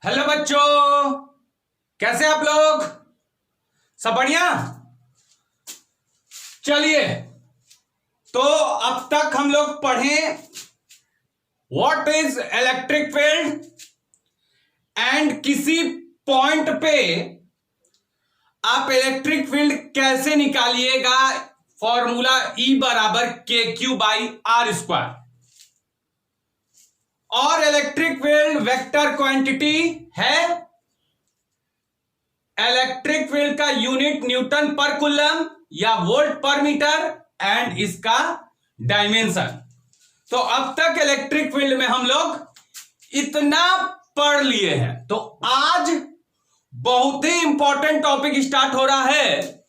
Hello बच्चों, कैसे आप लोग? सब बढ़िया। चलिए, तो अब तक हम लोग पढ़े what is electric field and किसी पॉइंट पे आप इलेक्ट्रिक फील्ड कैसे निकालिएगा। फॉर्मूला E बराबर KQ/R²। और इलेक्ट्रिक फील्ड वेक्टर क्वांटिटी है। इलेक्ट्रिक फील्ड का यूनिट न्यूटन पर कूलम या वोल्ट पर मीटर एंड इसका डायमेंशन। तो अब तक इलेक्ट्रिक फील्ड में हम लोग इतना पढ़ लिए हैं। तो आज बहुत ही इंपॉर्टेंट टॉपिक स्टार्ट हो रहा है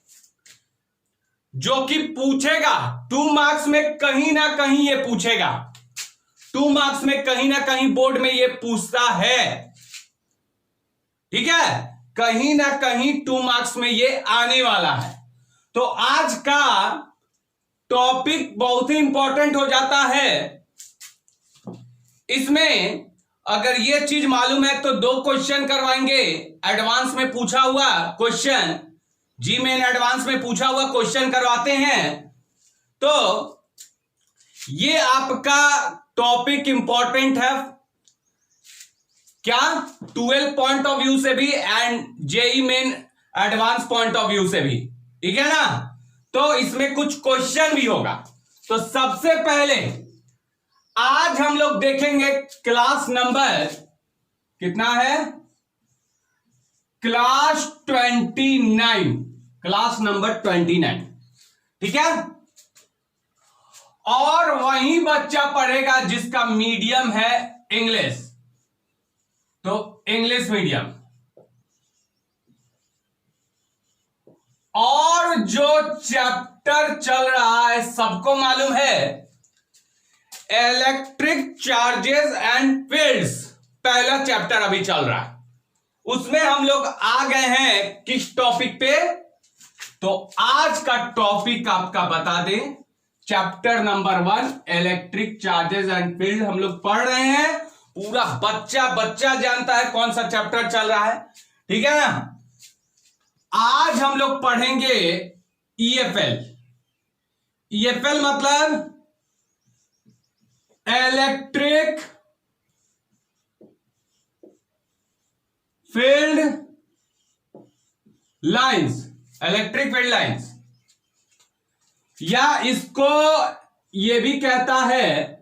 जो कि पूछेगा 2 मार्क्स में, कहीं ना कहीं ये पूछेगा 2 मार्क्स में, कहीं ना कहीं बोर्ड में ये पूछता है। ठीक है, कहीं ना कहीं 2 मार्क्स में ये आने वाला है। तो आज का टॉपिक बहुत ही इंपॉर्टेंट हो जाता है। इसमें अगर ये चीज मालूम है तो 2 क्वेश्चन करवाएंगे एडवांस में पूछा हुआ क्वेश्चन। जी मेन एडवांस में पूछा हुआ क्वेश्चन करवाते हैं। तो ये आपका टॉपिक इंपॉर्टेंट है क्या, 12 पॉइंट ऑफ व्यू से भी and JEE Main advance point of view से भी। ठीक है ना। तो इसमें कुछ क्वेश्चन भी होगा। तो सबसे पहले आज हम लोग देखेंगे क्लास नंबर कितना है, क्लास 29, क्लास नंबर 29। ठीक है। और वही बच्चा पढ़ेगा जिसका मीडियम है इंग्लिश। तो इंग्लिश मीडियम। और जो चैप्टर चल रहा है सबको मालूम है, इलेक्ट्रिक चार्जेस एंड फील्ड्स पहला चैप्टर अभी चल रहा है। उसमें हम लोग आ गए हैं किस टॉपिक पे। तो आज का टॉपिक आपका बता दें, chapter number 1 electric charges and field हम लोग पढ़ रहे हैं। पूरा बच्चा जानता है कौन सा चैप्टर चल रहा है। ठीक है ना। आज हम लोग पढ़ेंगे EFL। EFL मतलब electric field lines, electric field lines, या इसको ये भी कहता है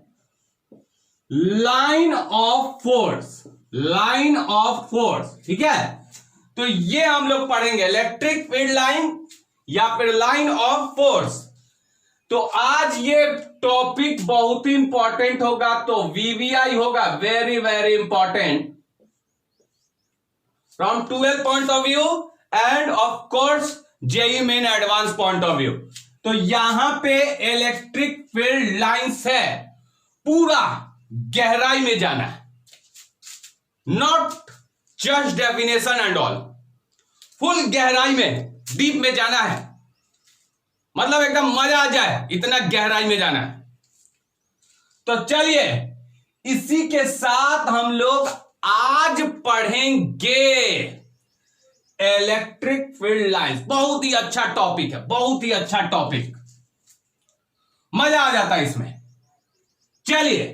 line of force, line of force. ठीक है। तो ये हम लोग पढ़ेंगे इलेक्ट्रिक फील्ड लाइन या फिर लाइन ऑफ फोर्स। तो आज ये टॉपिक बहुत ही इंपॉर्टेंट होगा। तो VVI होगा very very important from 12 point of view and of course JEE Main advance point of view. तो यहां पे इलेक्ट्रिक फील्ड लाइंस है, पूरा गहराई में जाना है, not just definition and all, full गहराई में, डीप में जाना है। मतलब एकदम मजा आ जाए, इतना गहराई में जाना है। तो चलिए, इसी के साथ हम लोग आज पढ़ेंगे इलेक्ट्रिक फील्ड लाइंस। बहुत ही अच्छा टॉपिक है, बहुत ही अच्छा टॉपिक, मजा आ जाता है इसमें। चलिए,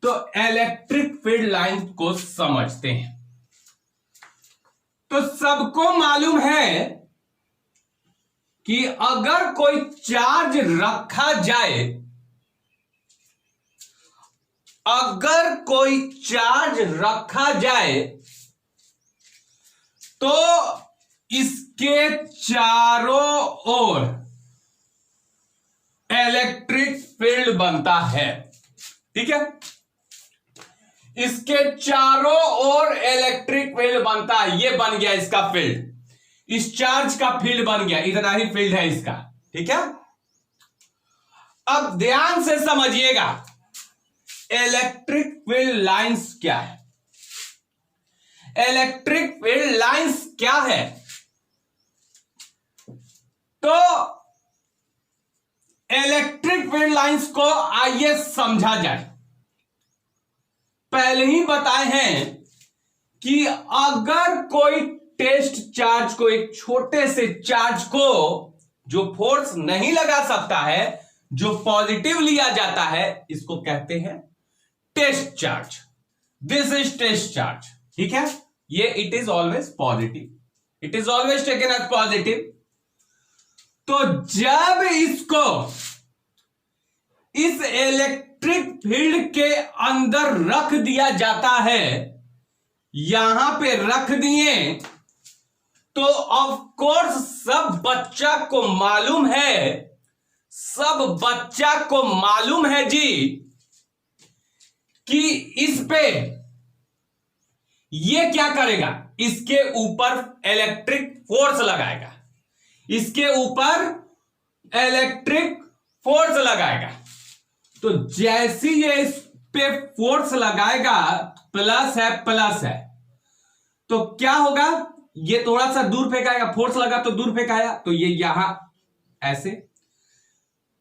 तो इलेक्ट्रिक फील्ड लाइन को समझते हैं। तो सबको मालूम है कि अगर कोई चार्ज रखा जाए, अगर कोई चार्ज रखा जाए तो इसके चारों ओर इलेक्ट्रिक फील्ड बनता है। ठीक है। इसके चारों ओर इलेक्ट्रिक फील्ड बनता है। ये बन गया इसका फील्ड, इस चार्ज का फील्ड बन गया, इतना ही फील्ड है इसका। ठीक है। अब ध्यान से समझिएगा इलेक्ट्रिक फील्ड लाइंस क्या है। इलेक्ट्रिक फील्ड लाइंस क्या है? तो इलेक्ट्रिक फील्ड लाइंस को आइए समझा जाए। पहले ही बताए हैं कि अगर कोई टेस्ट चार्ज को, एक छोटे से चार्ज को जो फोर्स नहीं लगा सकता है, जो पॉजिटिव लिया जाता है, इसको कहते हैं test charge. This is test charge. ठीक है, ये it is always positive, it is always taken as positive. तो जब इसको इस इलेक्ट्रिक फील्ड के अंदर रख दिया जाता है, यहां पे रख दिए, तो ऑफ कोर्स सब बच्चा को मालूम है, सब बच्चा को मालूम है जी कि इस पे ये क्या करेगा, इसके ऊपर इलेक्ट्रिक फोर्स लगाएगा, इसके ऊपर इलेक्ट्रिक फोर्स लगाएगा। तो जैसी ये इस पे फोर्स लगाएगा, प्लस है प्लस है, तो क्या होगा, ये थोड़ा सा दूर फेंकाएगा, फोर्स लगा तो दूर फेंकाया, तो ये यहां ऐसे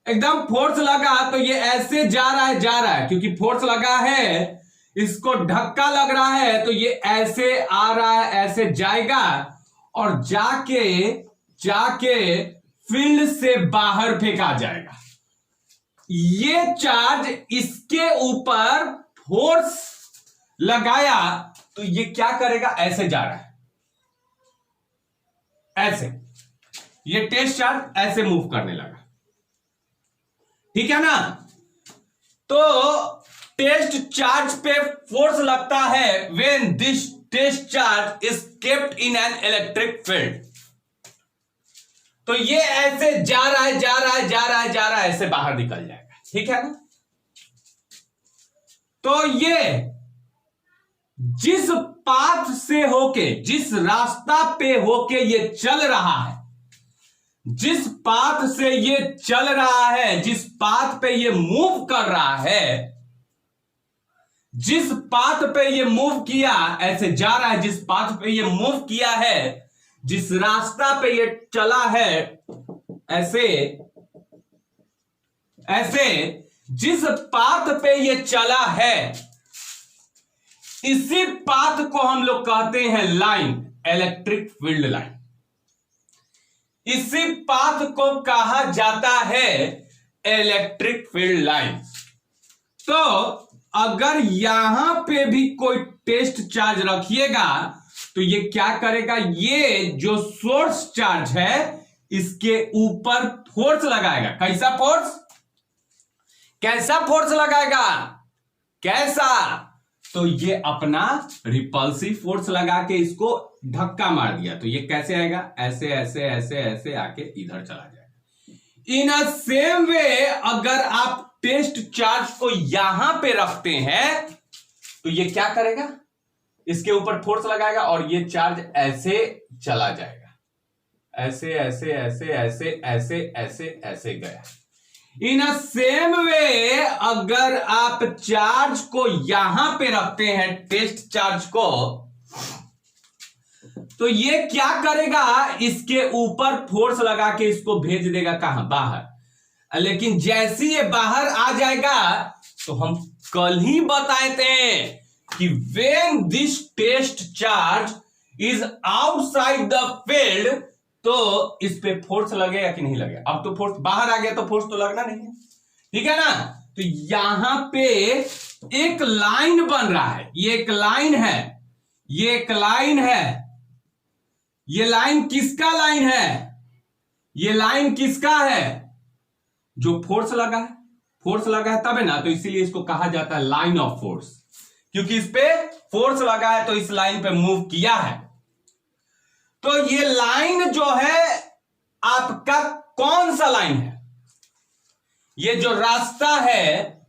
एकदम फोर्स लगा तो ये ऐसे जा रहा है क्योंकि फोर्स लगा है, इसको धक्का लग रहा है तो ये ऐसे आ रहा है, ऐसे जाएगा और जाके फील्ड से बाहर फेंका जाएगा। ये चार्ज इसके ऊपर फोर्स लगाया तो ये क्या करेगा, ऐसे जा रहा है, ऐसे, ये टेस्ट चार्ज ऐसे मूव करने लगा। ठीक है ना। तो टेस्ट चार्ज पे फोर्स लगता है when this test charge is kept in an electric field. तो ये ऐसे जा रहा है, ऐसे बाहर निकल जाएगा। ठीक है ना। तो ये जिस पाथ से होके, जिस रास्ता पे होके ये चल रहा है, जिस पाथ से ये चल रहा है, जिस पाथ पे ये मूव कर रहा है, जिस पाथ पे ये मूव किया, ऐसे जा रहा है, जिस पाथ पे ये मूव किया है, जिस रास्ता पे ये चला है, ऐसे ऐसे जिस पाथ पे ये चला है, इसी पाथ को हम लोग कहते हैं लाइन, इलेक्ट्रिक फील्ड लाइन। इसी पाथ को कहा जाता है इलेक्ट्रिक फील्ड लाइन। तो अगर यहां पे भी कोई टेस्ट चार्ज रखिएगा तो ये क्या करेगा, ये जो सोर्स चार्ज है इसके ऊपर फोर्स लगाएगा। कैसा फोर्स, कैसा फोर्स लगाएगा, कैसा, तो ये अपना रिपल्सिव फोर्स लगा के इसको धक्का मार दिया, तो ये कैसे आएगा, ऐसे ऐसे ऐसे ऐसे आके इधर चला जाएगा। इन अ सेम वे अगर आप टेस्ट चार्ज को यहां पे रखते हैं तो ये क्या करेगा, इसके ऊपर फोर्स लगाएगा और ये चार्ज ऐसे चला जाएगा, ऐसे ऐसे ऐसे ऐसे ऐसे ऐसे ऐसे गया। इन अ सेम वे अगर आप चार्ज को यहां पे रखते हैं, टेस्ट चार्ज को, तो ये क्या करेगा, इसके ऊपर फोर्स लगा के इसको भेज देगा कहां, बाहर। लेकिन जैसे ये बाहर आ जाएगा तो हम कल ही बताए थे कि when this test charge is outside the field, तो इस पे फोर्स लगेगा कि नहीं लगेगा। अब तो फोर्स बाहर आ गया तो फोर्स तो लगना नहीं है। ठीक है ना। तो यहां पे एक लाइन बन रहा है, ये एक लाइन है, ये एक लाइन है। ये लाइन किसका लाइन है, ये लाइन किसका है, जो फोर्स लगा है, फोर्स लगा है तब है ना, तो इसीलिए इसको कहा जाता है लाइन ऑफ फोर्स, क्योंकि इस पे फोर्स लगा है तो इस लाइन पे मूव किया है। तो ये लाइन जो है आपका कौन सा लाइन है, ये जो रास्ता है,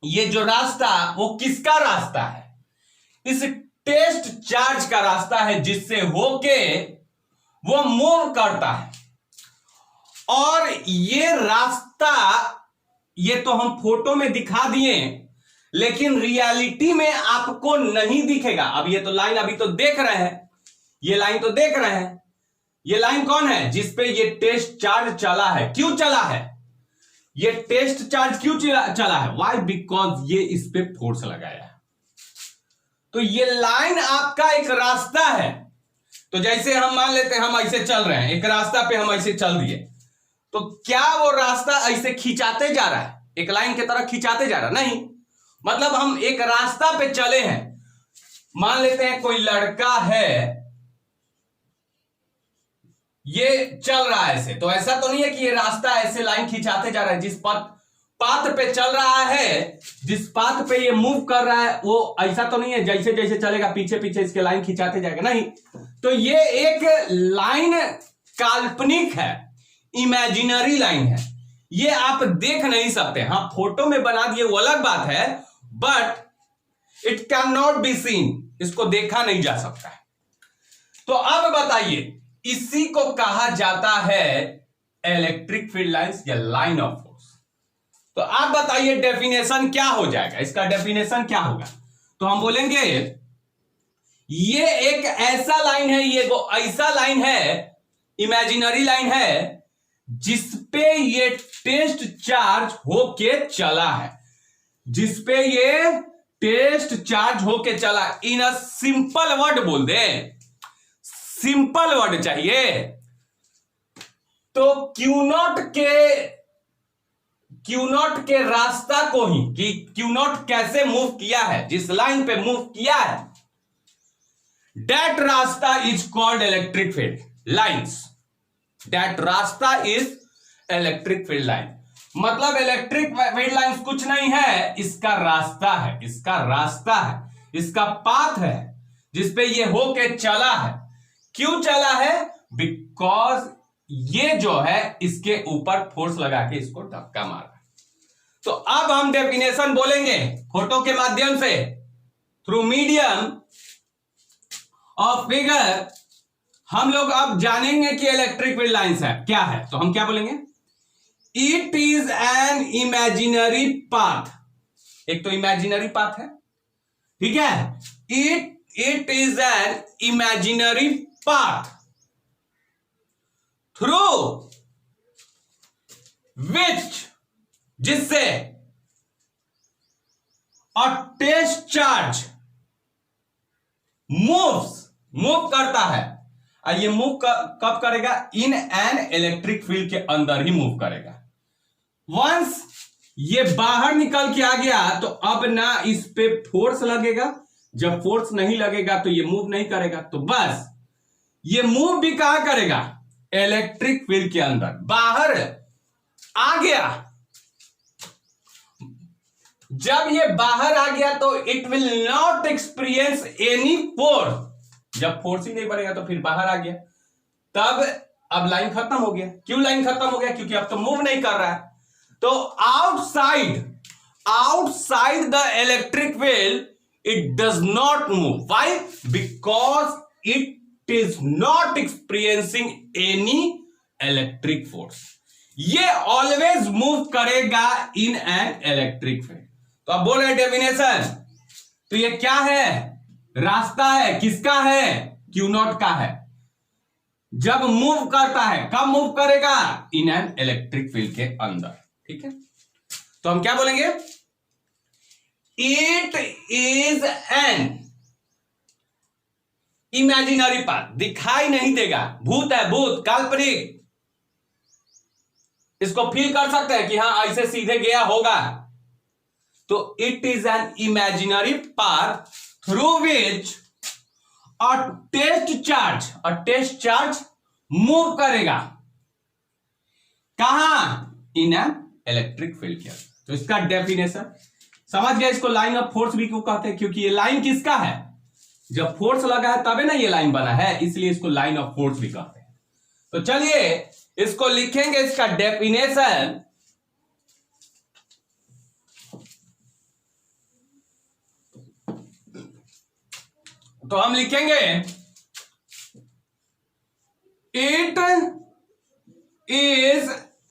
ये जो रास्ता वो किसका रास्ता है, इस टेस्ट चार्ज का रास्ता है, जिससे होके वो मूव करता है। और ये रास्ता, ये तो हम फोटो में दिखा दिए, लेकिन रियलिटी में आपको नहीं दिखेगा। अब ये तो लाइन अभी तो देख रहे हैं, ये लाइन तो देख रहे हैं। ये लाइन कौन है, जिसपे ये टेस्ट चार्ज चला है। क्यों चला है ये टेस्ट चार्ज, क्यों चला है, वाई, बिकॉज ये इस पे फोर्स लगाया है। तो ये लाइन आपका एक रास्ता है। तो जैसे हम मान लेते हैं हम ऐसे चल रहे हैं, एक रास्ता पे हम ऐसे चल दिए, तो क्या वो रास्ता ऐसे खिंचाते जा रहा है, एक लाइन की तरह खिंचाते जा रहा है? नहीं, मतलब हम एक रास्ता पे चले हैं। मान लेते हैं कोई लड़का है, ये चल रहा है ऐसे, तो ऐसा तो नहीं है कि ये रास्ता ऐसे लाइन खिंचाते जा रहा है। जिस पाथ पे चल रहा है, जिस पाथ पे ये मूव कर रहा है, वो ऐसा तो नहीं है जैसे जैसे चलेगा पीछे पीछे इसके लाइन खिंचाते जाएगा, नहीं। तो ये एक लाइन काल्पनिक है, इमेजिनरी लाइन है, ये आप देख नहीं सकते। हाँ, फोटो में बना दिए वो अलग बात है, but it can not be seen, इसको देखा नहीं जा सकता है। तो अब बताइए, इसी को कहा जाता है इलेक्ट्रिक फील्ड लाइंस या लाइन ऑफ फोर्स। तो आप बताइए डेफिनेशन क्या हो जाएगा, इसका डेफिनेशन क्या होगा? तो हम बोलेंगे ये एक ऐसा लाइन है, ये वो ऐसा लाइन है, इमेजिनरी लाइन है, जिसपे ये टेस्ट चार्ज होके चला है, जिसपे ये टेस्ट चार्ज होके चला। इन अ सिंपल वर्ड बोल दे, सिंपल वर्ड चाहिए तो क्यू नॉट के रास्ता को ही, कि क्यू नॉट कैसे मूव किया है, जिस लाइन पे मूव किया है, दैट रास्ता is called electric field lines. That रास्ता इज इलेक्ट्रिक फील्ड लाइन। मतलब इलेक्ट्रिक फील्ड लाइंस कुछ नहीं है, इसका रास्ता है, इसका रास्ता है, इसका पाथ है, जिसपे ये होके चला है। क्यों चला है? बिकॉज ये जो है इसके ऊपर फोर्स लगा के इसको धक्का मारा। तो अब हम डेफिनेशन बोलेंगे फोटो के माध्यम से, थ्रू मीडियम ऑफ फिगर। हम लोग अब जानेंगे कि इलेक्ट्रिक फील्ड लाइंस है क्या है। तो हम क्या बोलेंगे? It is an imaginary path. एक तो इमेजिनरी पाथ है, ठीक है। It is an imaginary path through विच, जिससे अ टेस्ट चार्ज मूव करता है। और ये मूव कब करेगा? इन एन इलेक्ट्रिक फील्ड के अंदर ही मूव करेगा। वंस ये बाहर निकल के आ गया तो अब ना इस पे फोर्स लगेगा, जब फोर्स नहीं लगेगा तो ये मूव नहीं करेगा। तो बस ये मूव भी कहां करेगा? इलेक्ट्रिक फील्ड के अंदर। बाहर आ गया, जब ये बाहर आ गया तो it will not experience any force. जब फोर्स ही नहीं पड़ेगा तो फिर बाहर आ गया, तब अब लाइन खत्म हो गया। क्यों लाइन खत्म हो गया? क्योंकि अब तो मूव नहीं कर रहा है। तो outside the electric field it does not move. Why? Because it is not experiencing any electric force. ये ऑलवेज मूव करेगा इन एन इलेक्ट्रिक फील्ड। तो अब बोल रहे डेफिनेशन, तो ये क्या है? रास्ता है। किसका है? क्यू नॉट का है। जब मूव करता है, कब मूव करेगा? इन एन इलेक्ट्रिक फील्ड के अंदर, ठीक है। तो हम क्या बोलेंगे? It is an imaginary path. दिखाई नहीं देगा, भूत है, भूत, काल्पनिक। इसको फील कर सकते हैं कि हां ऐसे सीधे गया होगा। तो it is an imaginary path through which a test charge move करेगा। कहां? इन एन इलेक्ट्रिक फील्ड के। तो इसका डेफिनेशन समझ गया। इसको लाइन ऑफ फोर्स भी क्यों कहते हैं? क्योंकि ये लाइन किसका है? जब फोर्स लगा है तबे ना ये लाइन बना है, इसलिए इसको लाइन ऑफ फोर्स भी कहते हैं। तो चलिए इसको लिखेंगे, इसका डेफिनेशन। तो हम लिखेंगे it is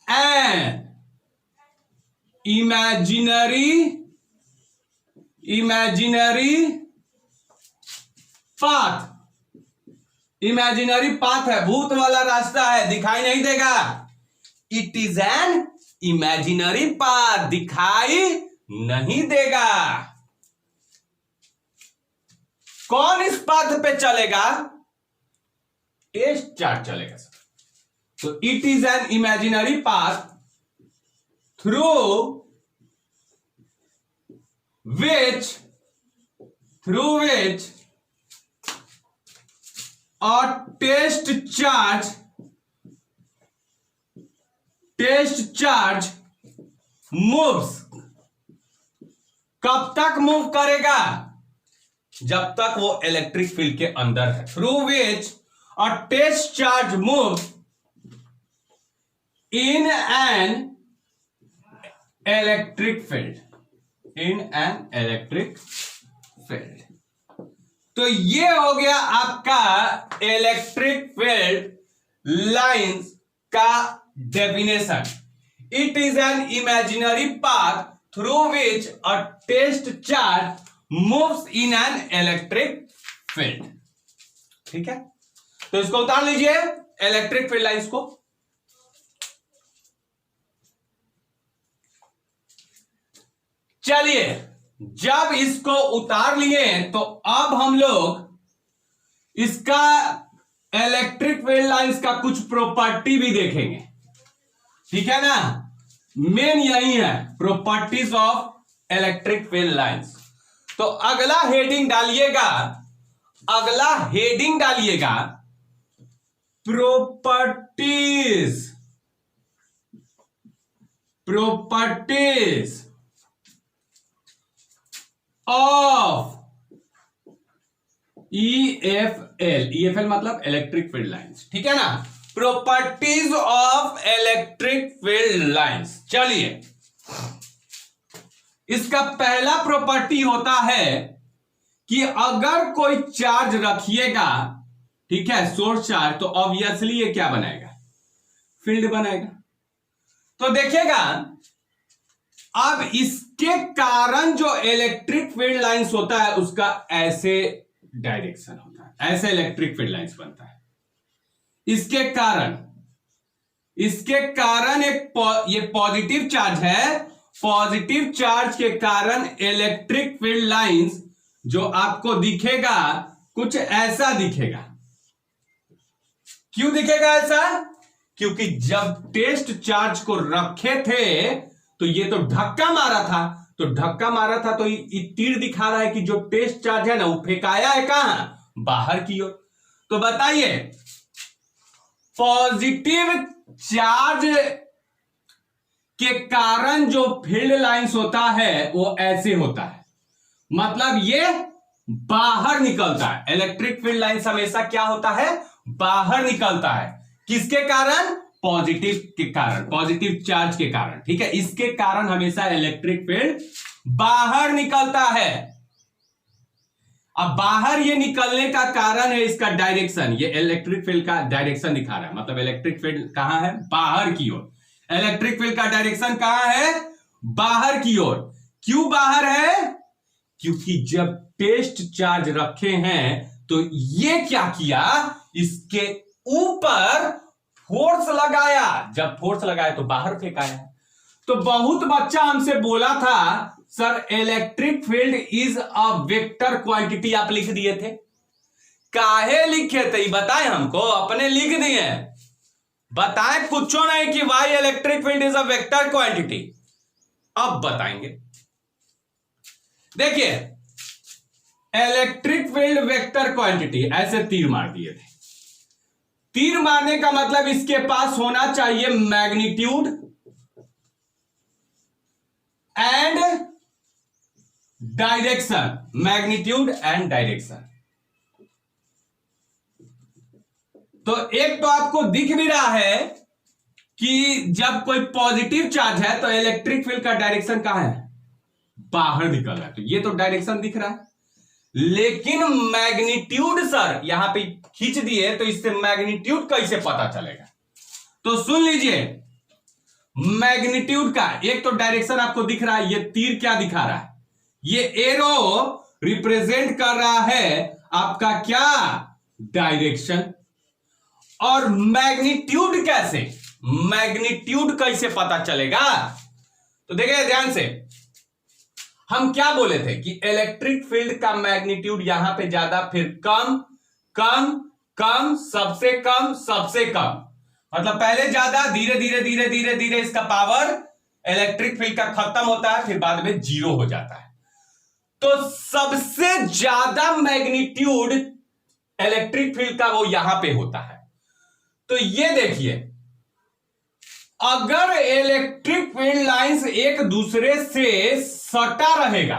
an imaginary path. Imaginary path है, भूत वाला रास्ता है, दिखाई नहीं देगा। It is an imaginary path, दिखाई नहीं देगा। कौन इस पाथ पे चलेगा? टेस्ट चार्ज चलेगा सर। तो it is an imaginary path through which a test charge moves। कब तक मूव करेगा? जब तक वो इलेक्ट्रिक फील्ड के अंदर है। Through which a test charge moves in an electric field। तो ये हो गया आपका इलेक्ट्रिक फील्ड लाइंस का definition. It is an imaginary path through which a test charge moves in an electric field. ठीक है, तो इसको उतार लीजिए इलेक्ट्रिक फील्ड लाइंस को। चलिए, जब इसको उतार लिए तो अब हम लोग इसका इलेक्ट्रिक फील्ड लाइंस का कुछ प्रॉपर्टी भी देखेंगे। ठीक है ना, मेन यही है properties of electric field lines. तो अगला हेडिंग डालिएगा प्रॉपर्टीज ऑफ EFL मतलब इलेक्ट्रिक फील्ड लाइंस। ठीक है ना, properties of electric field lines. चलिए, इसका पहला प्रॉपर्टी होता है कि अगर कोई चार्ज रखिएगा, ठीक है, सोर्स चार्ज, तो ऑब्वियसली ये क्या बनाएगा? फील्ड बनाएगा। तो देखिएगा, अब इसके कारण जो इलेक्ट्रिक फील्ड लाइंस होता है उसका ऐसे डायरेक्शन होता है, ऐसे इलेक्ट्रिक फील्ड लाइंस बनता है। इसके कारण ये पॉजिटिव चार्ज है, पॉजिटिव चार्ज के कारण इलेक्ट्रिक फील्ड लाइंस जो आपको दिखेगा कुछ ऐसा दिखेगा। क्यों दिखेगा ऐसा? क्योंकि जब टेस्ट चार्ज को रखे थे तो ये तो धक्का मारा था, तो ये तीर दिखा रहा है कि जो टेस्ट चार्ज है ना वो फेंकाया है कहां? बाहर की ओर। तो बताइए, पॉजिटिव चार्ज के कारण जो फील्ड लाइंस होता है वो ऐसे होता है, मतलब ये बाहर निकलता है। इलेक्ट्रिक फील्ड लाइंस हमेशा क्या होता है? बाहर निकलता है। किसके कारण? पॉजिटिव के कारण, पॉजिटिव चार्ज के कारण। ठीक है, इसके कारण हमेशा इलेक्ट्रिक फील्ड बाहर निकलता है। अब बाहर ये निकलने का कारण है इसका डायरेक्शन। ये इलेक्ट्रिक फील्ड का डायरेक्शन दिखा रहा है, मतलब इलेक्ट्रिक फील्ड कहां है? बाहर की ओर। इलेक्ट्रिक फील्ड का डायरेक्शन कहां है? बाहर की ओर। क्यों बाहर है? क्योंकि जब टेस्ट चार्ज रखे हैं तो ये क्या किया? इसके ऊपर फोर्स लगाया। जब फोर्स लगाया तो बाहर फेंकाया। तो बहुत बच्चा हमसे बोला था, sir electric field is a vector quantity, आप लिख दिए थे। काहे लिखे थे बताएं हमको? अपने लिख दिए। बताएं कुछ नहीं कि Y electric field is a vector quantity. अब बताएंगे। देखिए, इलेक्ट्रिक फील्ड वेक्टर क्वांटिटी, ऐसे तीर मार दिए थे। तीर मारने का मतलब इसके पास होना चाहिए magnitude and direction, magnitude and direction. तो एक तो आपको दिख भी रहा है कि जब कोई पॉजिटिव चार्ज है तो इलेक्ट्रिक फील्ड का डायरेक्शन कहां है? बाहर निकल रहा है। तो ये तो डायरेक्शन दिख रहा है, लेकिन मैग्नीट्यूड सर यहां पे खींच दिए तो इससे मैग्नीट्यूड कैसे पता चलेगा? तो सुन लीजिए, मैग्नीट्यूड का एक तो डायरेक्शन आपको दिख रहा है। ये तीर क्या दिखा रहा है? ये एरो रिप्रेजेंट कर रहा है आपका क्या? डायरेक्शन। और मैग्नीट्यूड कैसे? मैग्नीट्यूड कैसे पता चलेगा? तो देखिए ध्यान से, हम क्या बोले थे कि इलेक्ट्रिक फील्ड का मैग्नीट्यूड यहां पे ज्यादा, फिर कम कम कम, सबसे कम सबसे कम, मतलब पहले ज्यादा, धीरे धीरे धीरे धीरे धीरे इसका पावर इलेक्ट्रिक फील्ड का खत्म होता है, फिर बाद में जीरो हो जाता है। तो सबसे ज्यादा मैग्नीट्यूड इलेक्ट्रिक फील्ड का वो यहां पे होता है। तो ये देखिए, अगर इलेक्ट्रिक फील्ड लाइंस एक दूसरे से सटा रहेगा,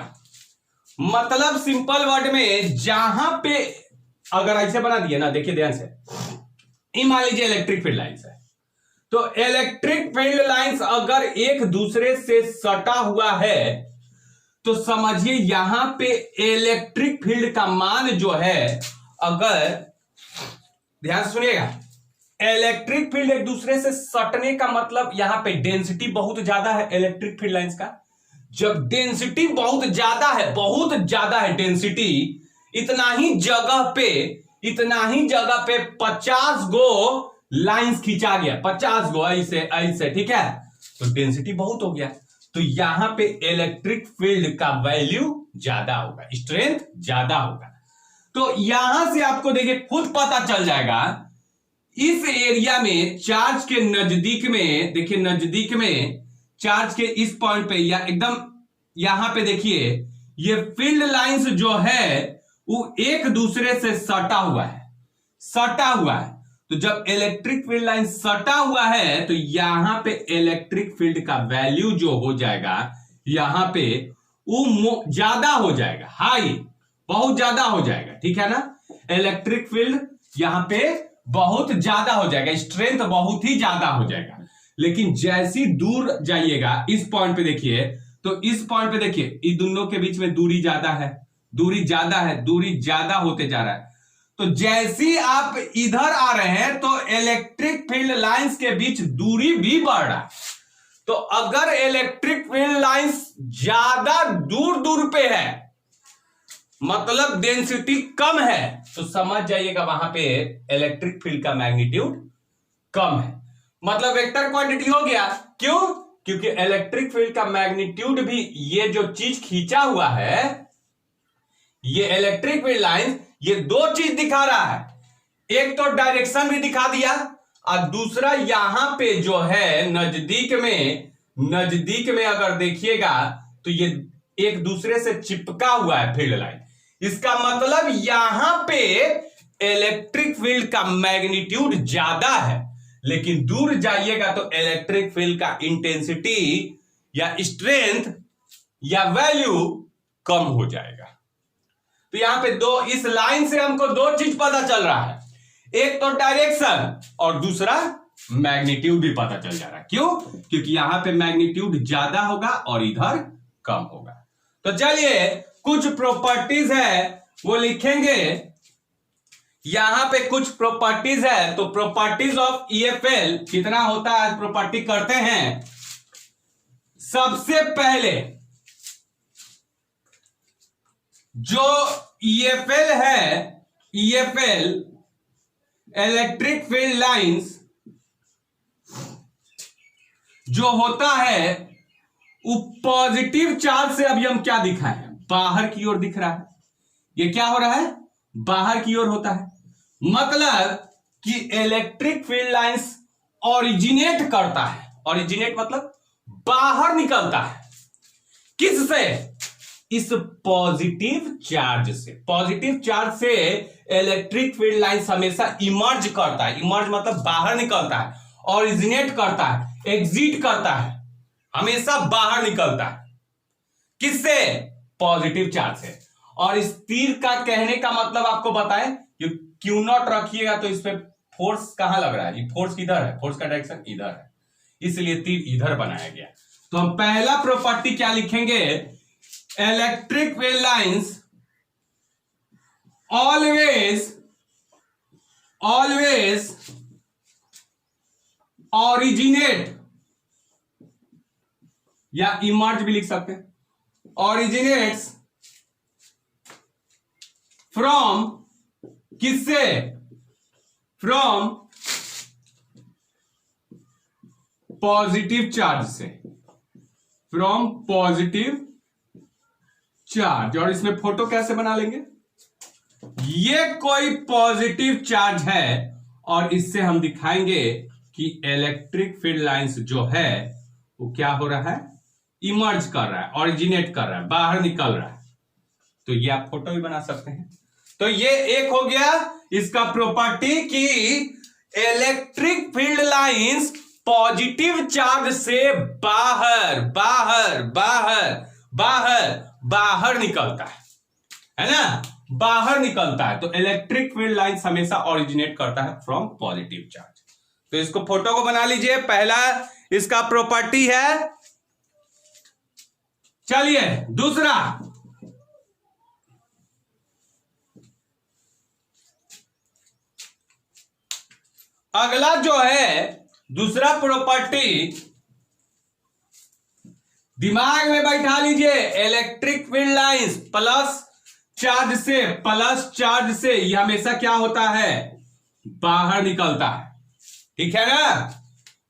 मतलब सिंपल वर्ड में जहां पे, अगर ऐसे बना दिए ना, देखिए ध्यान से, मान लीजिए इलेक्ट्रिक फील्ड लाइंस है, तो इलेक्ट्रिक फील्ड लाइंस अगर एक दूसरे से सटा हुआ है तो समझिए यहां पे इलेक्ट्रिक फील्ड का मान जो है, अगर ध्यान सुनिएगा, इलेक्ट्रिक फील्ड एक दूसरे से सटने का मतलब यहां पे डेंसिटी बहुत ज्यादा है इलेक्ट्रिक फील्ड लाइंस का। जब डेंसिटी बहुत ज्यादा है डेंसिटी, इतना ही जगह पे 50 गो लाइंस खींचा गया, 50 गो ऐसे, ठीक है, तो डेंसिटी बहुत हो गया, तो यहां पे इलेक्ट्रिक फील्ड का वैल्यू ज्यादा होगा, स्ट्रेंथ ज्यादा होगा। तो यहां से आपको देखिए खुद पता चल जाएगा, इस एरिया में चार्ज के नजदीक में, देखिए नजदीक में चार्ज के इस पॉइंट पे या एकदम यहां पे देखिए, ये फील्ड लाइंस जो है वो एक दूसरे से सटा हुआ है। तो जब इलेक्ट्रिक फील्ड लाइन सटा हुआ है तो यहां पे इलेक्ट्रिक फील्ड का वैल्यू जो हो जाएगा, यहां पे वो ज्यादा हो जाएगा, हाई, बहुत ज्यादा हो जाएगा, ठीक है ना। इलेक्ट्रिक फील्ड यहां पे बहुत ज्यादा हो जाएगा, स्ट्रेंथ बहुत ही ज्यादा हो जाएगा। लेकिन जैसी दूर जाइएगा, इस पॉइंट पे देखिए, तो इस पॉइंट पे देखिए, इन दोनों के बीच में दूरी ज्यादा होते जा रहा है। तो जैसी आप इधर आ रहे हैं तो इलेक्ट्रिक फील्ड लाइंस के बीच दूरी भी बढ़ रहा है। तो अगर इलेक्ट्रिक फील्ड लाइंस ज्यादा दूर पे है, मतलब डेंसिटी कम है, तो समझ जाइएगा वहां पे इलेक्ट्रिक फील्ड का मैग्नीट्यूड कम है, मतलब वेक्टर क्वांटिटी हो गया। क्यों? क्योंकि इलेक्ट्रिक फील्ड का मैग्नीट्यूड भी, ये जो चीज खींचा हुआ है, ये इलेक्ट्रिक फील्ड लाइन, ये दो चीज दिखा रहा है, एक तो डायरेक्शन भी दिखा दिया, और दूसरा यहां पे जो है नजदीक में अगर देखिएगा तो ये एक दूसरे से चिपका हुआ है फील्ड लाइन। इसका मतलब यहां पे इलेक्ट्रिक फील्ड का मैग्नीट्यूड ज्यादा है, लेकिन दूर जाइएगा तो इलेक्ट्रिक फील्ड का इंटेंसिटी या स्ट्रेंथ या वैल्यू कम हो जाएगा। तो यहां पे इस लाइन से हमको दो चीज पता चल रहा है, एक तो डायरेक्शन और दूसरा मैग्नीट्यूड भी पता चल जा रहा है। क्यों? क्योंकि यहां पे मैग्नीट्यूड ज्यादा होगा और इधर कम होगा। तो चलिए कुछ प्रॉपर्टीज है वो लिखेंगे, यहां पे कुछ प्रॉपर्टीज है। तो प्रॉपर्टीज ऑफ ईएफएल कितना होता है, प्रॉपर्टी करते हैं। सबसे पहले जो ईएफएल है, ईएफएल इलेक्ट्रिक फील्ड लाइंस जो होता है वो पॉजिटिव चार्ज से, अभी हम क्या दिखाए हैं, बाहर की ओर दिख रहा है। ये क्या हो रहा है, बाहर की ओर होता है, मतलब कि इलेक्ट्रिक फील्ड लाइंस ओरिजिनेट करता है, ओरिजिनेट मतलब बाहर निकलता है, किससे, इस पॉजिटिव चार्ज से। पॉजिटिव चार्ज से इलेक्ट्रिक फील्ड लाइंस हमेशा इमर्ज करता है, इमर्ज मतलब बाहर निकलता है, ओरिजिनेट करता है, एग्जिट करता है, हमेशा बाहर निकलता है, किससे, पॉजिटिव चार्ज से। और इस तीर का कहने का मतलब आपको बताएं, क्यू नॉट रखिएगा तो इस पे फोर्स कहां लग रहा है, ये फोर्स किधर है, फोर्स का डायरेक्शन इधर है, इसलिए तीर इधर बनाया गया। तो हम पहला प्रॉपर्टी क्या लिखेंगे, electric field lines always originate, या इमर्ज भी लिख सकते हैं, ओरिजिनेट्स फ्रॉम, किससे, फ्रॉम पॉजिटिव चार्ज से, फ्रॉम पॉजिटिव चार्ज, और इसमें फोटो कैसे बना लेंगे? ये कोई पॉजिटिव चार्ज है और इससे हम दिखाएंगे कि इलेक्ट्रिक फील्ड लाइंस जो है वो क्या हो रहा है, इमर्ज कर रहा है, ऑरिजिनेट कर रहा है, बाहर निकल रहा है। तो ये आप फोटो भी बना सकते हैं। तो ये एक हो गया इसका प्रॉपर्टी कि electric field lines positive charge से बाहर बाहर बाहर बाहर बाहर निकलता है ना, बाहर निकलता है। तो इलेक्ट्रिक फील्ड लाइंस हमेशा ओरिजिनेट करता है फ्रॉम पॉजिटिव चार्ज। तो इसको फोटो को बना लीजिए, पहला इसका प्रॉपर्टी है। चलिए दूसरा, अगला जो है दूसरा प्रॉपर्टी, दिमाग में बैठा लीजिए। Electric field lines plus charge से यह हमेशा क्या होता है, बाहर निकलता है। ठीक है ना,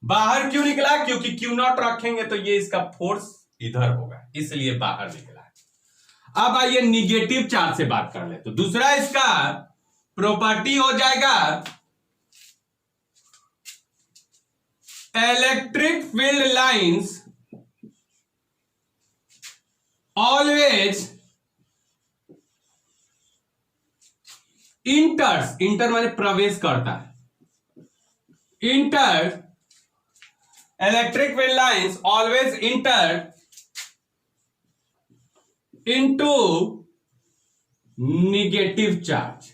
बाहर क्यों निकला? क्योंकि क्यू नॉट रखेंगे तो ये इसका फोर्स इधर होगा, इसलिए बाहर निकला है। अब आइए निगेटिव चार्ज से बात कर ले। तो दूसरा इसका प्रॉपर्टी हो जाएगा, electric field lines always inter माने प्रवेश करता है, electric field lines always inter into negative charge.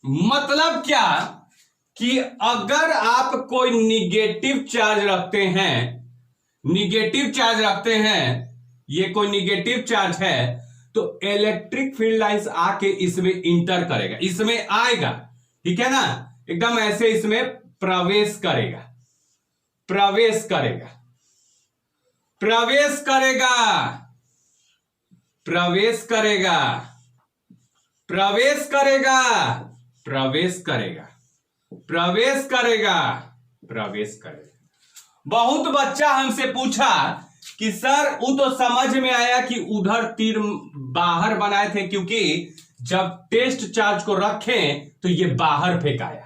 मतलब क्या कि अगर आप कोई निगेटिव चार्ज रखते हैं, ये कोई निगेटिव चार्ज है, तो इलेक्ट्रिक फील्ड लाइंस आके इसमें इंटर करेगा, इसमें आएगा। ठीक है ना, एकदम ऐसे इसमें प्रवेश करेगा, प्रवेश करेगा। बहुत बच्चा हमसे पूछा कि सर वो तो समझ में आया कि उधर तीर बाहर बनाए थे, क्योंकि जब टेस्ट चार्ज को रखें तो ये बाहर फेंकाया,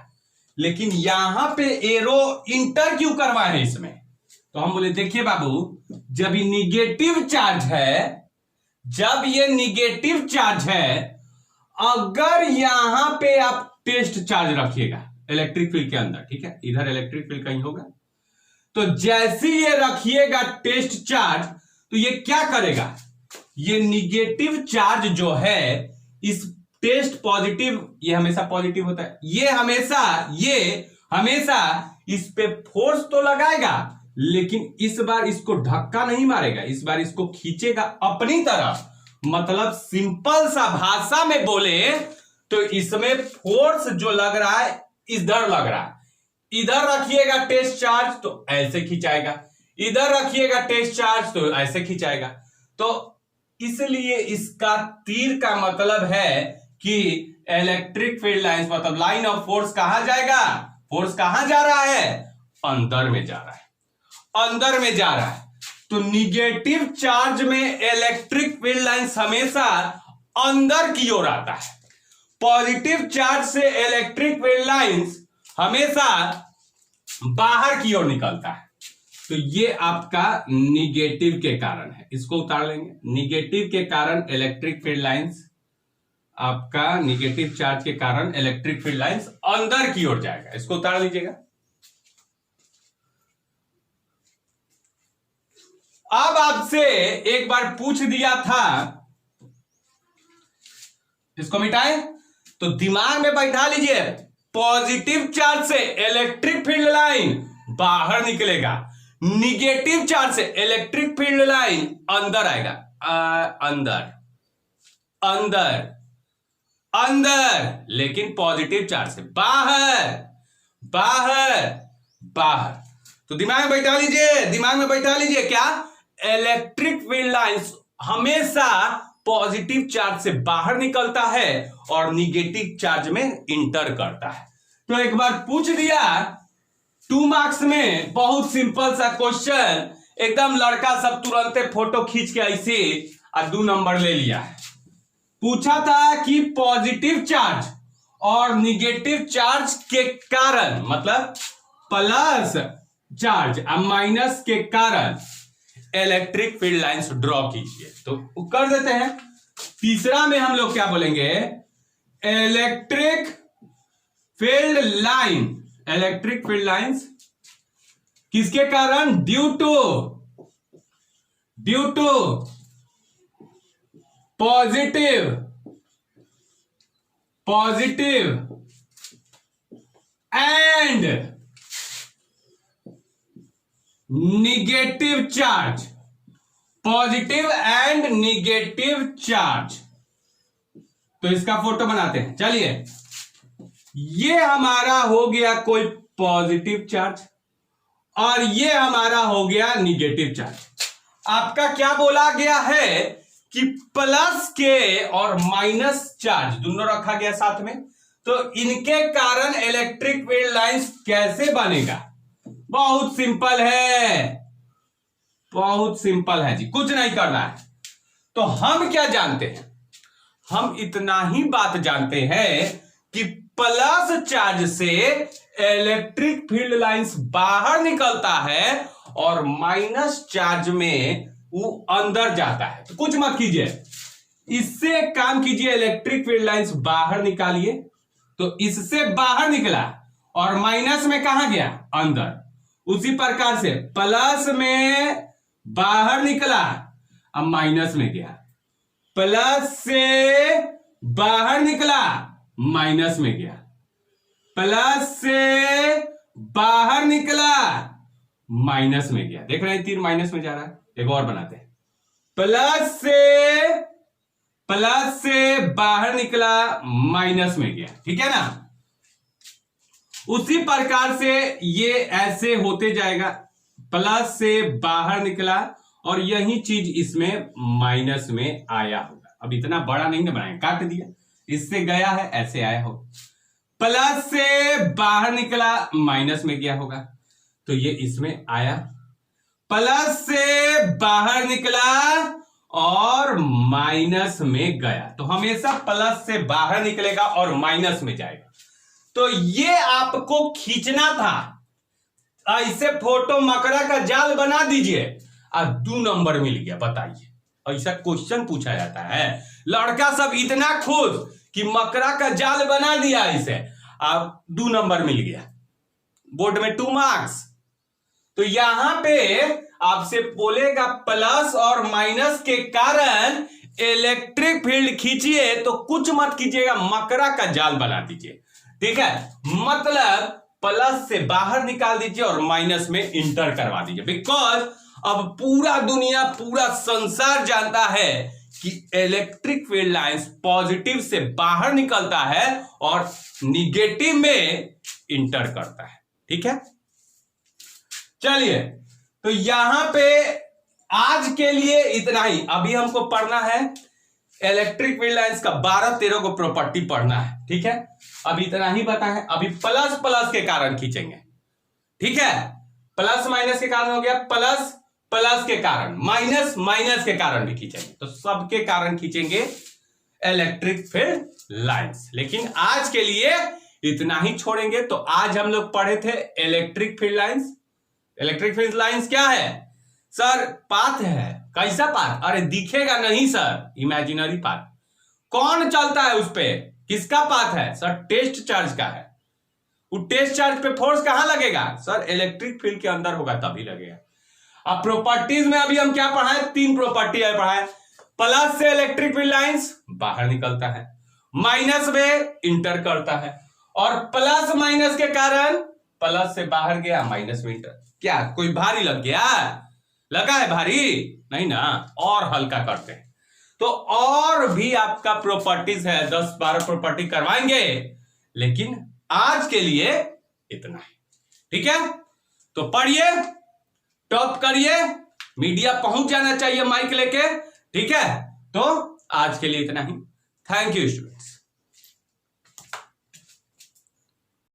लेकिन यहां पे एरो इंटर क्यों करवाए हैं इसमें? तो हम बोले देखिए बाबू, जब ये निगेटिव चार्ज है, अगर यहां पे आप टेस्ट चार्ज रखिएगा इलेक्ट्रिक फील्ड के अंदर, ठीक है, इधर इलेक्ट्रिक फील्ड कहीं होगा, तो जैसे ये रखिएगा टेस्ट चार्ज, तो ये क्या करेगा, ये निगेटिव चार्ज जो है इस टेस्ट पॉजिटिव, ये हमेशा पॉजिटिव होता है, ये हमेशा इस पे फोर्स तो लगाएगा, लेकिन इस बार इसको धक्का नहीं मारेगा, इस बार इसको खींचेगा अपनी तरफ। मतलब सिंपल सा भाषा में बोले तो इसमें फोर्स जो लग रहा है इधर लग रहा है। इधर रखिएगा टेस्ट चार्ज तो ऐसे खिंचाएगा, इधर रखिएगा टेस्ट चार्ज तो ऐसे खिंचाएगा। तो इसलिए इसका तीर का मतलब है कि इलेक्ट्रिक फील्ड लाइंस मतलब लाइन ऑफ फोर्स कहां जाएगा, फोर्स कहां जा रहा है, अंदर में जा रहा है। तो निगेटिव चार्ज में इलेक्ट्रिक फील्ड लाइंस हमेशा अंदर की ओर आता है, पॉजिटिव चार्ज से इलेक्ट्रिक फील्ड लाइंस हमेशा बाहर की ओर निकलता है। तो ये आपका निगेटिव के कारण है, इसको उतार लेंगे। निगेटिव के कारण इलेक्ट्रिक फील्ड लाइंस, आपका निगेटिव चार्ज के कारण इलेक्ट्रिक फील्ड लाइंस अंदर की ओर जाएगा, इसको उतार लीजिएगा। अब आपसे एक बार पूछ दिया था, इसको मिटाएं, तो दिमाग में बैठा लीजिए, पॉजिटिव चार्ज से इलेक्ट्रिक फील्ड लाइन बाहर निकलेगा, निगेटिव चार्ज से इलेक्ट्रिक फील्ड लाइन अंदर आएगा, अंदर, लेकिन पॉजिटिव चार्ज से बाहर। तो दिमाग में बैठा लीजिए क्या, इलेक्ट्रिक फील्ड लाइंस हमेशा पॉजिटिव चार्ज से बाहर निकलता है और निगेटिव चार्ज में इंटर करता है। तो एक बार पूछ दिया 2 मार्क्स में बहुत सिंपल सा क्वेश्चन, एकदम लड़का सब तुरंत फोटो खींच के ऐसे 2 नंबर ले लिया है। पूछा था कि पॉजिटिव चार्ज और निगेटिव चार्ज के कारण, मतलब प्लस चार्ज और माइनस के कारण इलेक्ट्रिक फील्ड लाइंस ड्रॉ कीजिए। तो कर देते हैं। तीसरा में हम लोग क्या बोलेंगे, electric field line, electric field lines किसके कारण, due to positive and negative charge, positive and negative charge. तो इसका फोटो बनाते हैं। चलिए, ये हमारा हो गया कोई पॉजिटिव चार्ज और ये हमारा हो गया निगेटिव चार्ज। आपका क्या बोला गया है कि प्लस के और माइनस चार्ज दोनों रखा गया साथ में, तो इनके कारण इलेक्ट्रिक फील्ड लाइंस कैसे बनेगा। बहुत सिंपल है, बहुत सिंपल है जी, कुछ नहीं करना है। तो हम क्या जानते हैं, हम इतना ही बात जानते हैं कि प्लस चार्ज से इलेक्ट्रिक फील्ड लाइंस बाहर निकलता है और माइनस चार्ज में वो अंदर जाता है। तो कुछ मत कीजिए, इससे काम कीजिए, इलेक्ट्रिक फील्ड लाइंस बाहर निकालिए। तो इससे बाहर निकला और माइनस में कहां गया, अंदर। उसी प्रकार से प्लस में बाहर निकला, अब माइनस में गया, प्लस से बाहर निकला, माइनस में गया, प्लस से बाहर निकला, माइनस में गया। देख रहे हैं तीर माइनस में जा रहा है। एक और बनाते हैं, प्लस से बाहर निकला, माइनस में गया, ठीक है ना। उसी प्रकार से ये ऐसे होते जाएगा, प्लस से बाहर निकला और यही चीज इसमें माइनस में आया होगा। अब इतना बड़ा नहीं ना बनाए, काट दिया, इससे गया है, ऐसे आया हो, प्लस से बाहर निकला, माइनस में गया होगा, तो ये इसमें आया, प्लस से बाहर निकला और माइनस में गया। तो हमेशा प्लस से बाहर निकलेगा और माइनस में जाएगा। तो ये आपको खींचना था, ऐसे फोटो मकरा का जाल बना दीजिए और 2 नंबर मिल गया। बताइए, ऐसा क्वेश्चन पूछा जाता है। लड़का सब इतना खुश कि मकरा का जाल बना दिया इसे, अब 2 नंबर मिल गया, बोर्ड में 2 मार्क्स। तो यहां पे आपसे बोलेगा प्लस और माइनस के कारण इलेक्ट्रिक फील्ड खींचिए, तो कुछ मत कीजिएगा, मकरा का जाल बना दीजिए, ठीक है। मतलब प्लस से बाहर निकाल दीजिए और माइनस में इंटर करवा दीजिए। बिकॉज अब पूरा दुनिया, पूरा संसार जानता है कि इलेक्ट्रिक फील्ड लाइंस पॉजिटिव से बाहर निकलता है और निगेटिव में इंटर करता है, ठीक है। चलिए, तो यहां पे आज के लिए इतना ही। अभी हमको पढ़ना है इलेक्ट्रिक फील्ड लाइंस का 12-13 को प्रॉपर्टी पढ़ना है, ठीक है। अभी इतना ही पता है। अभी प्लस प्लस के कारण खींचेंगे, ठीक है। प्लस माइनस के कारण हो गया, प्लस प्लस के कारण, माइनस माइनस के कारण भी खींचेंगे। तो सबके कारण खींचेंगे इलेक्ट्रिक फील्ड लाइंस। लेकिन आज के लिए इतना ही छोड़ेंगे। तो आज हम लोग पढ़े थे electric field lines. Electric field lines क्या है सर? पाथ है। कैसा पाथ? अरे दिखेगा नहीं सर, इमेजिनरी पाथ। कौन चलता है उस पे? किसका पाथ है सर? टेस्ट चार्ज का है। वो टेस्ट चार्ज पे फोर्स कहां लगेगा सर? इलेक्ट्रिक फील्ड के अंदर होगा तभी लगेगा। अब प्रॉपर्टीज में अभी हम क्या पढ़ाए? 3 प्रॉपर्टी पढ़ाए। प्लस से इलेक्ट्रिक फील्ड लाइंस बाहर निकलता है, माइनस में इंटर करता है, और प्लस माइनस के कारण प्लस से बाहर गया, माइनस में इंटर। क्या कोई भारी लग गया? लगा है भारी? नहीं ना, और हल्का करते हैं। तो और भी आपका प्रॉपर्टीज है, 10-12 प्रॉपर्टी करवाएंगे, लेकिन आज के लिए इतना है, ठीक है। तो पढ़िए, टॉप करिए, मीडिया पहुंच जाना चाहिए माइक लेके, ठीक है। तो आज के लिए इतना ही। Thank you students.